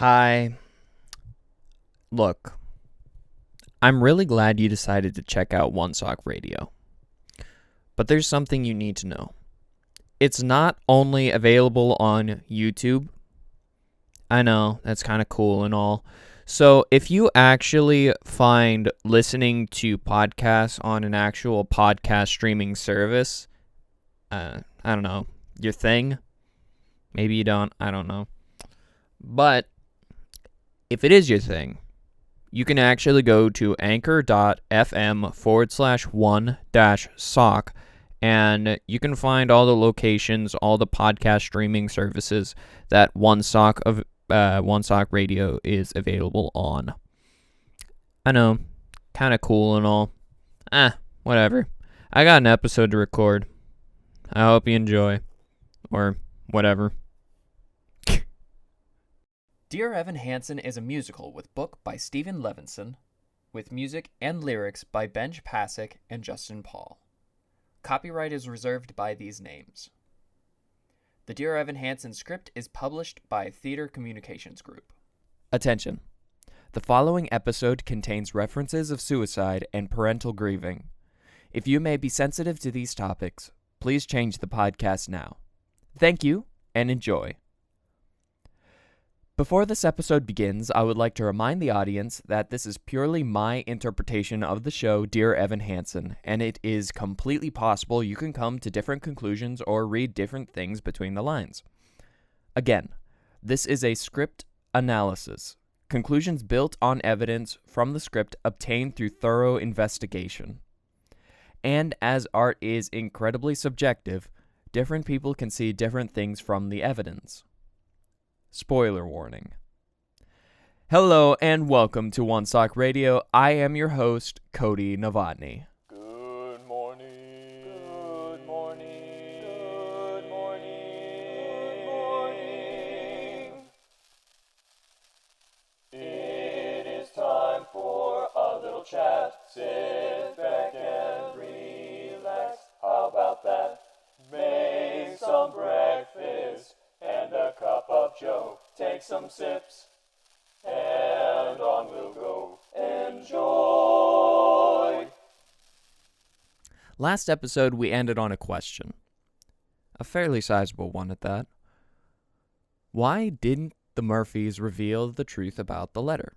Hi. Look, I'm really glad you decided to check out One Sock Radio. But there's something you need to know. It's not only available on YouTube. I know, that's kind of cool and all. So if you actually find listening to podcasts on an actual podcast streaming service, I don't know, your thing, maybe you don't, I don't know. But if it is your thing, you can actually go to anchor.fm/one-sock and you can find all the locations, all the podcast streaming services that One Sock Radio is available on. I know, kind of cool and all. Whatever. I got an episode to record. I hope you enjoy. Or whatever. Dear Evan Hansen is a musical with book by Stephen Levinson, with music and lyrics by Benj Pasek and Justin Paul. Copyright is reserved by these names. The Dear Evan Hansen script is published by Theater Communications Group. Attention. The following episode contains references of suicide and parental grieving. If you may be sensitive to these topics, please change the podcast now. Thank you, and enjoy. Before this episode begins, I would like to remind the audience that this is purely my interpretation of the show Dear Evan Hansen, and it is completely possible you can come to different conclusions or read different things between the lines. Again, this is a script analysis, conclusions built on evidence from the script obtained through thorough investigation. And as art is incredibly subjective, different people can see different things from the evidence. Spoiler warning. Hello and welcome to One Sock Radio. I am your host, Cody Novotny. Good morning. Good morning. Good morning. Good morning. It is time for a little chat. Sit back and relax. How about that? Make some breakfast and a cup of joe. Take some sips, and on we'll go. Enjoy! Last episode, we ended on a question. A fairly sizable one at that. Why didn't the Murphys reveal the truth about the letter?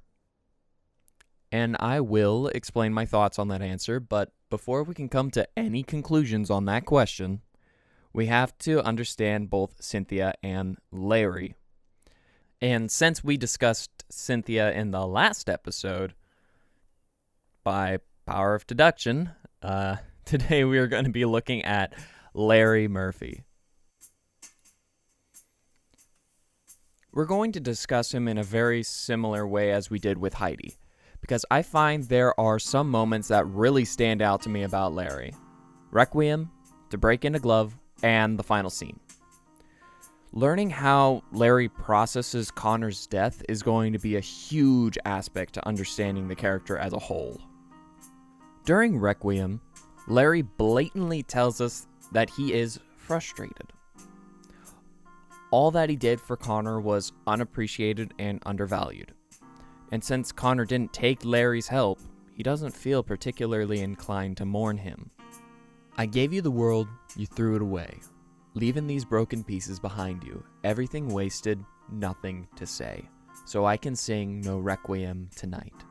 And I will explain my thoughts on that answer, but before we can come to any conclusions on that question, we have to understand both Cynthia and Larry. And since we discussed Cynthia in the last episode, by power of deduction, today we are going to be looking at Larry Murphy. We're going to discuss him in a very similar way as we did with Heidi, because I find there are some moments that really stand out to me about Larry. Requiem, To Break in a Glove, and the final scene. Learning how Larry processes Connor's death is going to be a huge aspect to understanding the character as a whole. During Requiem, Larry blatantly tells us that he is frustrated. All that he did for Connor was unappreciated and undervalued. And since Connor didn't take Larry's help, he doesn't feel particularly inclined to mourn him. I gave you the world, you threw it away, leaving these broken pieces behind you, everything wasted, nothing to say, so I can sing no requiem tonight.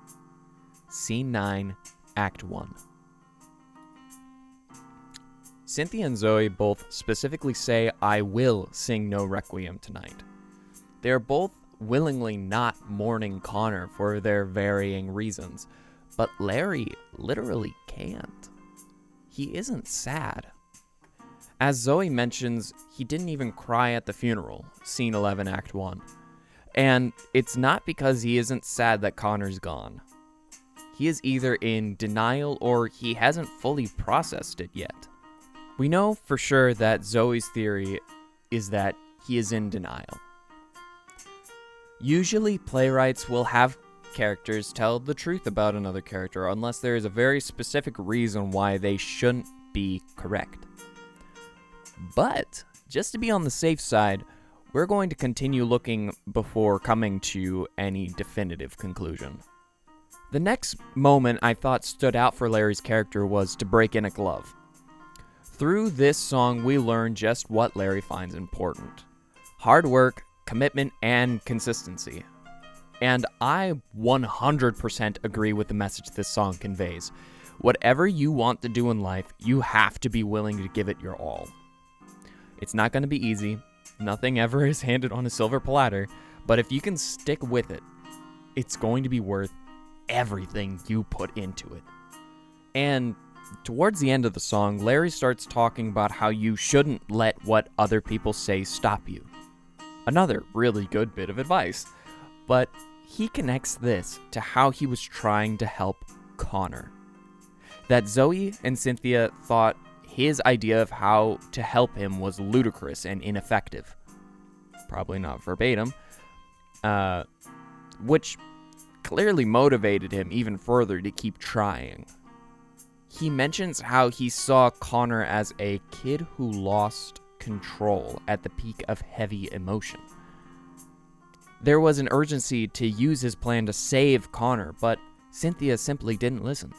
Scene 9, Act 1. Cynthia and Zoe both specifically say, I will sing no requiem tonight. They are both willingly not mourning Connor for their varying reasons, but Larry literally can't. He isn't sad. As Zoe mentions, he didn't even cry at the funeral, scene 11, act 1. And it's not because he isn't sad that Connor's gone. He is either in denial or he hasn't fully processed it yet. We know for sure that Zoe's theory is that he is in denial. Usually playwrights will have characters tell the truth about another character unless there is a very specific reason why they shouldn't be correct. But, just to be on the safe side, we're going to continue looking before coming to any definitive conclusion. The next moment I thought stood out for Larry's character was to break in a glove. Through this song, we learn just what Larry finds important: hard work, commitment, and consistency. And I 100% agree with the message this song conveys. Whatever you want to do in life, you have to be willing to give it your all. It's not going to be easy. Nothing ever is handed on a silver platter, but if you can stick with it, it's going to be worth everything you put into it. And towards the end of the song, Larry starts talking about how you shouldn't let what other people say stop you. Another really good bit of advice. But he connects this to how he was trying to help Connor. That Zoe and Cynthia thought his idea of how to help him was ludicrous and ineffective. Probably not verbatim. Which clearly motivated him even further to keep trying. He mentions how he saw Connor as a kid who lost control at the peak of heavy emotion. There was an urgency to use his plan to save Connor, but Cynthia simply didn't listen,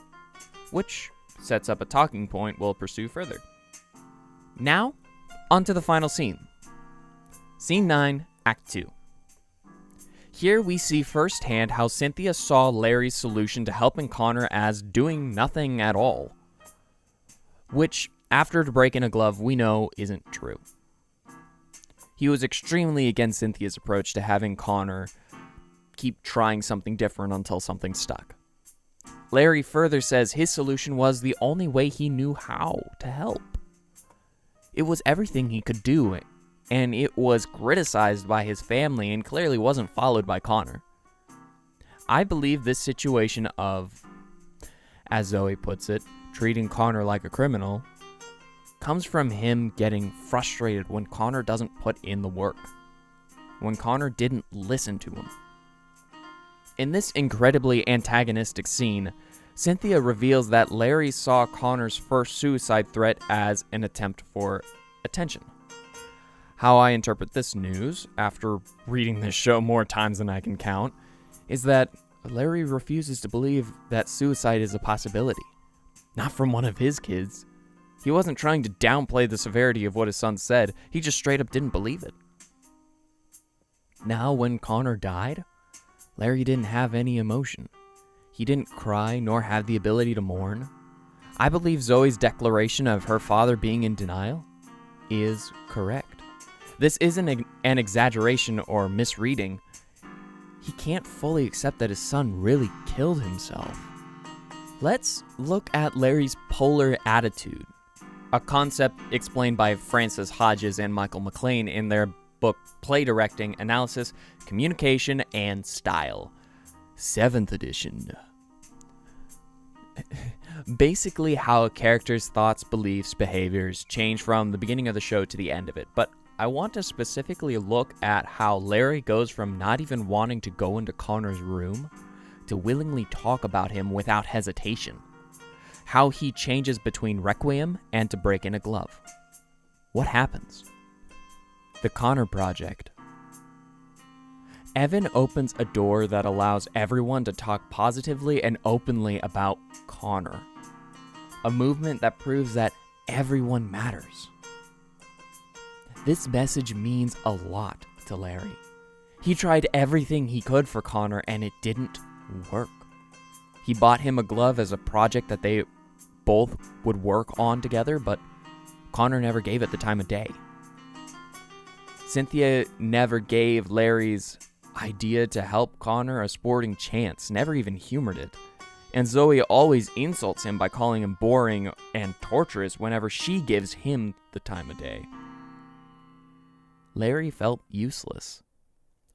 which sets up a talking point we'll pursue further. Now, on to the final scene. Scene 9, Act 2. Here we see firsthand how Cynthia saw Larry's solution to helping Connor as doing nothing at all, which, after breaking a glove, we know isn't true. He was extremely against Cynthia's approach to having Connor keep trying something different until something stuck. Larry further says his solution was the only way he knew how to help. It was everything he could do, and it was criticized by his family and clearly wasn't followed by Connor. I believe this situation of, as Zoe puts it, treating Connor like a criminal, comes from him getting frustrated when Connor doesn't put in the work, when Connor didn't listen to him. In this incredibly antagonistic scene, Cynthia reveals that Larry saw Connor's first suicide threat as an attempt for attention. How I interpret this news, after reading this show more times than I can count, is that Larry refuses to believe that suicide is a possibility. Not from one of his kids. He wasn't trying to downplay the severity of what his son said, he just straight up didn't believe it. Now, when Connor died, Larry didn't have any emotion. He didn't cry nor have the ability to mourn. I believe Zoe's declaration of her father being in denial is correct. This isn't an exaggeration or misreading. He can't fully accept that his son really killed himself. Let's look at Larry's polar attitude, a concept explained by Francis Hodges and Michael McLean in their book Play Directing, Analysis, Communication, and Style, 7th edition. Basically how a character's thoughts, beliefs, behaviors change from the beginning of the show to the end of it, but I want to specifically look at how Larry goes from not even wanting to go into Connor's room to willingly talk about him without hesitation. How he changes between Requiem and to break in a glove. What happens? The Connor Project. Evan opens a door that allows everyone to talk positively and openly about Connor. A movement that proves that everyone matters. This message means a lot to Larry. He tried everything he could for Connor and it didn't work. He bought him a glove as a project that they both would work on together, but Connor never gave it the time of day. Cynthia never gave Larry's idea to help Connor a sporting chance, never even humored it. And Zoe always insults him by calling him boring and torturous whenever she gives him the time of day. Larry felt useless,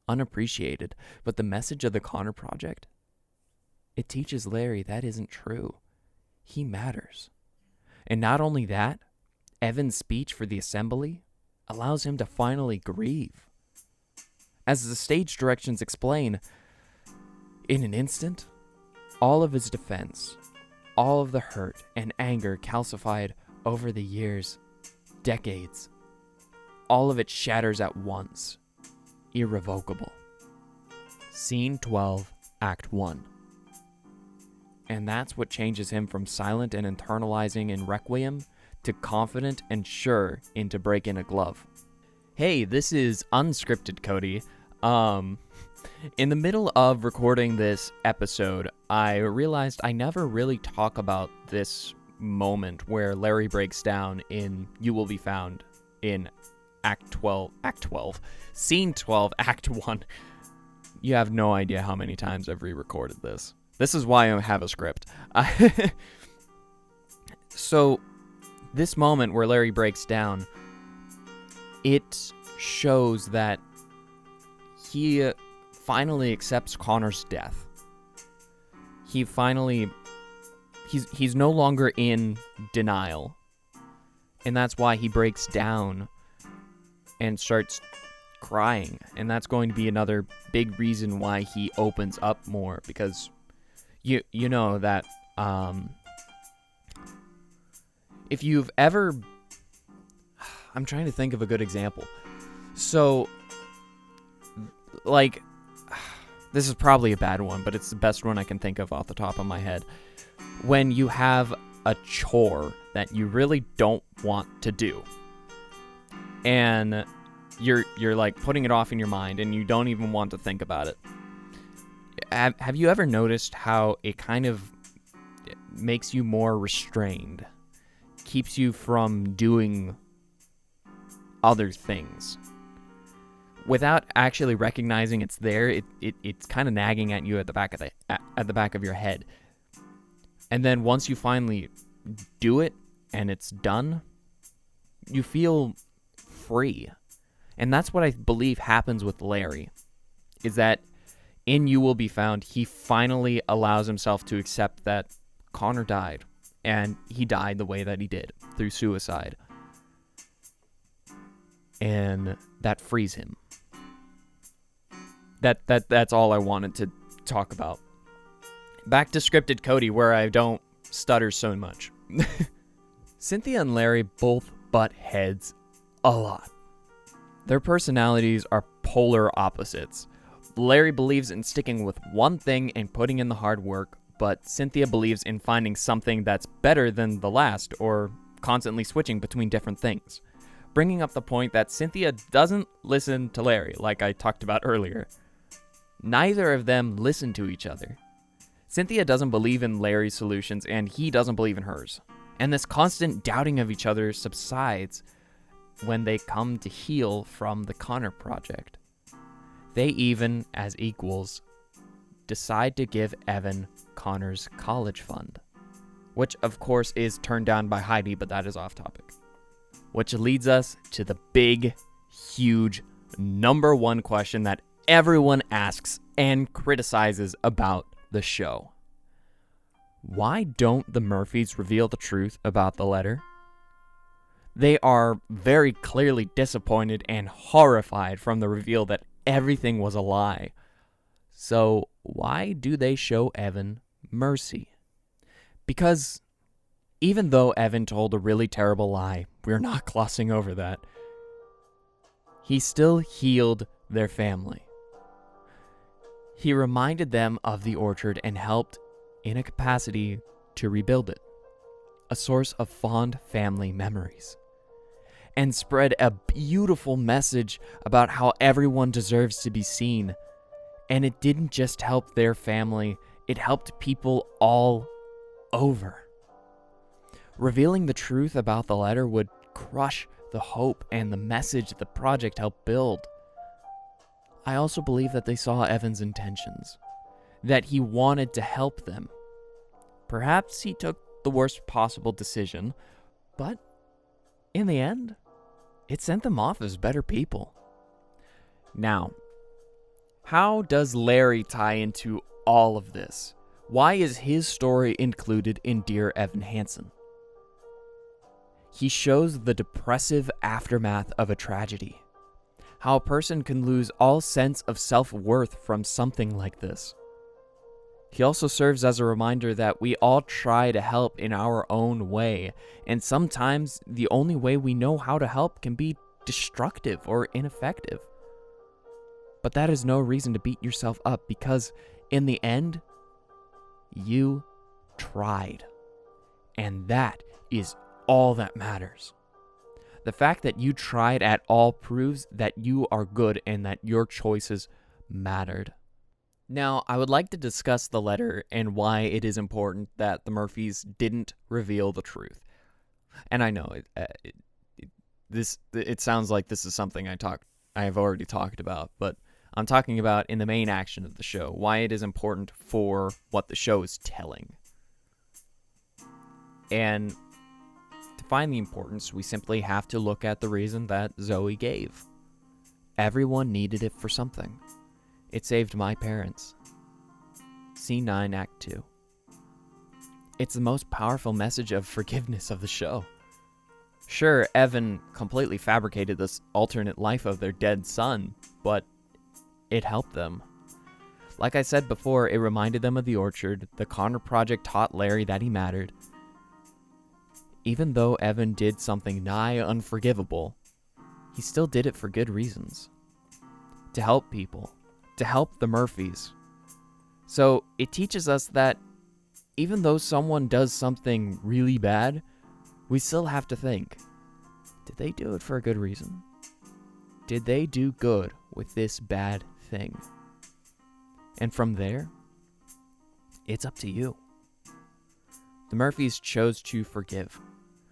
unappreciated, but the message of the Connor Project, it teaches Larry that isn't true. He matters. And not only that, Evan's speech for the assembly allows him to finally grieve. As the stage directions explain, in an instant, all of his defense, all of the hurt and anger calcified over the years, decades, all of it shatters at once irrevocable. Scene 12, Act 1. And that's what changes him from silent and internalizing in Requiem to confident and sure into break in a glove. Hey, this is Unscripted Cody. In the middle of recording this episode, I realized I never really talk about this moment where Larry breaks down in You Will Be Found in Scene 12, Act 1. You have no idea how many times I've re-recorded this. This is why I have a script. So, this moment where Larry breaks down, it shows that he finally accepts Connor's death. He's no longer in denial. And that's why he breaks down and starts crying. And that's going to be another big reason why he opens up more, because you know that if you've ever, I'm trying to think of a good example. So, like, this is probably a bad one, but it's the best one I can think of off the top of my head. When you have a chore that you really don't want to do, and you're like putting it off in your mind, and you don't even want to think about it. Have you ever noticed how it kind of makes you more restrained, keeps you from doing other things without actually recognizing it's there? It's kind of nagging at you at the back of your head. And then once you finally do it and it's done, you feel free. And that's what I believe happens with Larry, is that in You Will Be Found, he finally allows himself to accept that Connor died, and he died the way that he did, through suicide. And that frees him. That's all I wanted to talk about. Back to Scripted Cody, where I don't stutter so much. Cynthia and Larry both butt heads a lot. Their personalities are polar opposites. Larry believes in sticking with one thing and putting in the hard work, but Cynthia believes in finding something that's better than the last, or constantly switching between different things. Bringing up the point that Cynthia doesn't listen to Larry, like I talked about earlier. Neither of them listen to each other. Cynthia doesn't believe in Larry's solutions, and he doesn't believe in hers. And this constant doubting of each other subsides when they come to heal from the Connor project. They even, as equals, decide to give Evan Connor's college fund, which of course is turned down by Heidi, but that is off topic. Which leads us to the big, huge, number one question that everyone asks and criticizes about the show. Why don't the Murphys reveal the truth about the letter? They are very clearly disappointed and horrified from the reveal that everything was a lie. So why do they show Evan mercy? Because even though Evan told a really terrible lie, we're not glossing over that, he still healed their family. He reminded them of the orchard and helped, in a capacity, to rebuild it, a source of fond family memories, and spread a beautiful message about how everyone deserves to be seen. And it didn't just help their family, it helped people all over. Revealing the truth about the letter would crush the hope and the message the project helped build. I also believe that they saw Evan's intentions, that he wanted to help them. Perhaps he took the worst possible decision, but in the end, it sent them off as better people. Now, how does Larry tie into all of this? Why is his story included in Dear Evan Hansen? He shows the depressive aftermath of a tragedy. How a person can lose all sense of self-worth from something like this. He also serves as a reminder that we all try to help in our own way, and sometimes the only way we know how to help can be destructive or ineffective. But that is no reason to beat yourself up, because in the end, you tried. And that is all that matters. The fact that you tried at all proves that you are good and that your choices mattered. Now, I would like to discuss the letter and why it is important that the Murphys didn't reveal the truth. And I know it sounds like this is something I have already talked about, but I'm talking about in the main action of the show, why it is important for what the show is telling. And to find the importance, we simply have to look at the reason that Zoe gave. Everyone needed it for something. It saved my parents. C9 Act 2. It's the most powerful message of forgiveness of the show. Sure, Evan completely fabricated this alternate life of their dead son, but it helped them. Like I said before, it reminded them of the orchard. The Connor Project taught Larry that he mattered. Even though Evan did something nigh unforgivable, he still did it for good reasons. To help people. To help the Murphys. So it teaches us that even though someone does something really bad, we still have to think, did they do it for a good reason? Did they do good with this bad thing? And from there, it's up to you. The Murphys chose to forgive,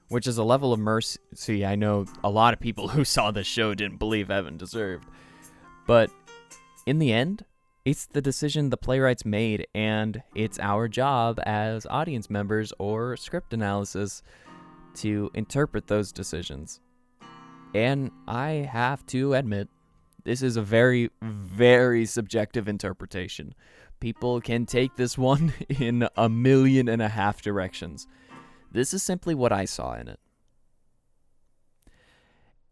which is a level of mercy I know a lot of people who saw this show didn't believe Evan deserved. But in the end, it's the decision the playwrights made, and it's our job as audience members or script analysis to interpret those decisions. And I have to admit, this is a very, very subjective interpretation. People can take this one in 1.5 million directions. This is simply what I saw in it.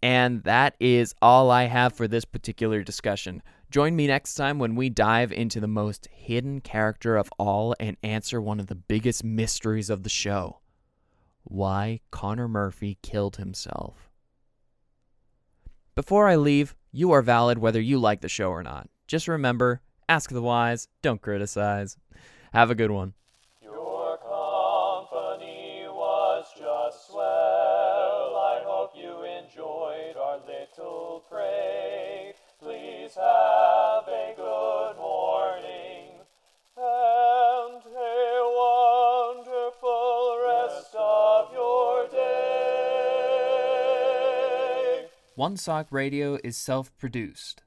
And that is all I have for this particular discussion. Join me next time when we dive into the most hidden character of all and answer one of the biggest mysteries of the show. Why Connor Murphy killed himself. Before I leave, you are valid whether you like the show or not. Just remember, ask the wise, don't criticize. Have a good one. Your company was just swell. I hope you enjoyed our little prank. Please have a good morning and a wonderful rest of your day. One Sock Radio is self-produced,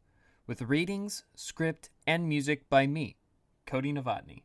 with readings, script, and music by me, Cody Novotny.